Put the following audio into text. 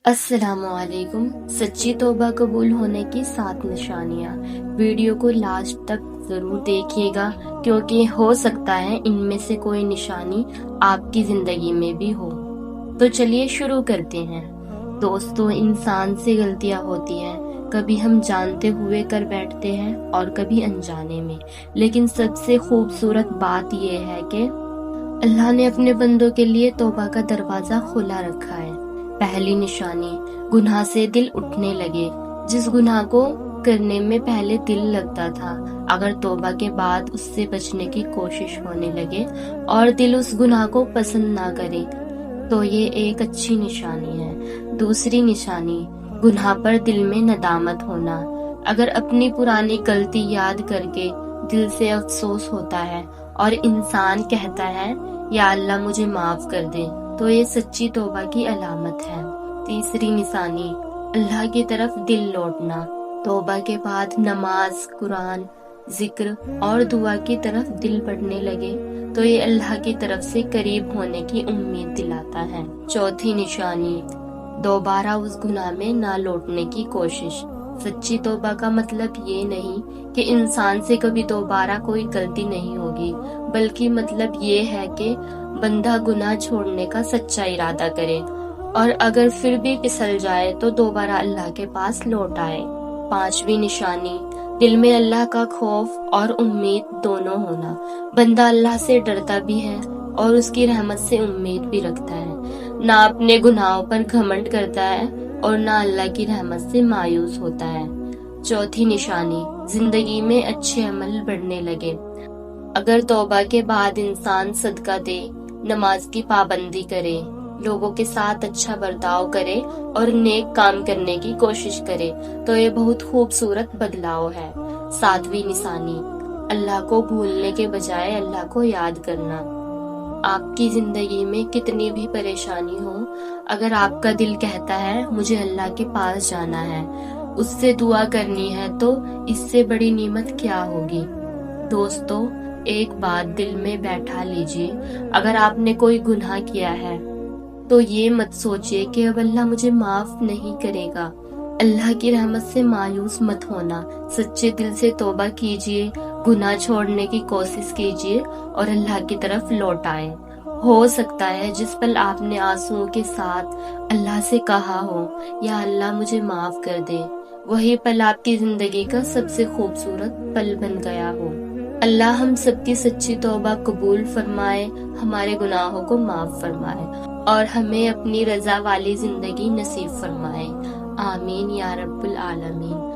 السلام علیکم۔ سچی توبہ قبول ہونے کی 7 نشانیاں۔ ویڈیو کو لاسٹ تک ضرور دیکھیے گا کیونکہ ہو سکتا ہے ان میں سے کوئی نشانی آپ کی زندگی میں بھی ہو۔ تو چلیے شروع کرتے ہیں۔ دوستو، انسان سے غلطیاں ہوتی ہیں، کبھی ہم جانتے ہوئے کر بیٹھتے ہیں اور کبھی انجانے میں، لیکن سب سے خوبصورت بات یہ ہے کہ اللہ نے اپنے بندوں کے لیے توبہ کا دروازہ کھلا رکھا ہے۔ پہلی نشانی، گناہ سے دل اٹھنے لگے۔ جس گناہ کو کرنے میں پہلے دل لگتا تھا، اگر توبہ کے بعد اس سے بچنے کی کوشش ہونے لگے اور دل اس گناہ کو پسند نہ کرے تو یہ ایک اچھی نشانی ہے۔ دوسری نشانی، گناہ پر دل میں ندامت ہونا۔ اگر اپنی پرانی غلطی یاد کر کے دل سے افسوس ہوتا ہے اور انسان کہتا ہے یا اللہ مجھے معاف کر دے تو یہ سچی توبہ کی علامت ہے۔ تیسری نشانی، اللہ کی طرف دل لوٹنا۔ توبہ کے بعد نماز، قرآن، ذکر اور دعا کی طرف دل بڑھنے لگے تو یہ اللہ کی طرف سے قریب ہونے کی امید دلاتا ہے۔ چوتھی نشانی، دوبارہ اس گناہ میں نہ لوٹنے کی کوشش۔ سچی توبہ کا مطلب یہ نہیں کہ انسان سے کبھی دوبارہ کوئی غلطی نہیں ہوگی، بلکہ مطلب یہ ہے کہ بندہ گناہ چھوڑنے کا سچا ارادہ کرے اور اگر پھر بھی پھسل جائے تو دوبارہ اللہ کے پاس لوٹ آئے۔ پانچویں نشانی، دل میں اللہ کا خوف اور امید دونوں ہونا۔ بندہ اللہ سے ڈرتا بھی ہے اور اس کی رحمت سے امید بھی رکھتا ہے، نہ اپنے گناہوں پر گھمنڈ کرتا ہے اور نہ اللہ کی رحمت سے مایوس ہوتا ہے۔ چوتھی نشانی، زندگی میں اچھے عمل بڑھنے لگے۔ اگر توبہ کے بعد انسان صدقہ دے، نماز کی پابندی کرے، لوگوں کے ساتھ اچھا برتاؤ کرے اور نیک کام کرنے کی کوشش کرے تو یہ بہت خوبصورت بدلاؤ ہے۔ ساتویں نشانی، اللہ کو بھولنے کے بجائے اللہ کو یاد کرنا۔ آپ کی زندگی میں کتنی بھی پریشانی ہو، اگر آپ کا دل کہتا ہے مجھے اللہ کے پاس جانا ہے، اس سے دعا کرنی ہے، تو اس سے بڑی نعمت کیا ہوگی۔ دوستو، ایک بات دل میں بیٹھا لیجئے، اگر آپ نے کوئی گناہ کیا ہے تو یہ مت سوچئے کہ اب اللہ مجھے معاف نہیں کرے گا۔ اللہ کی رحمت سے مایوس مت ہونا، سچے دل سے توبہ کیجئے، گناہ چھوڑنے کی کوشش کیجئے اور اللہ کی طرف لوٹ آئے۔ ہو سکتا ہے جس پل آپ نے آنسوؤں کے ساتھ اللہ سے کہا ہو یا اللہ مجھے معاف کر دے، وہی پل آپ کی زندگی کا سب سے خوبصورت پل بن گیا ہو۔ اللہ ہم سب کی سچی توبہ قبول فرمائے، ہمارے گناہوں کو معاف فرمائے اور ہمیں اپنی رضا والی زندگی نصیب فرمائے۔ آمین یا رب العالمین۔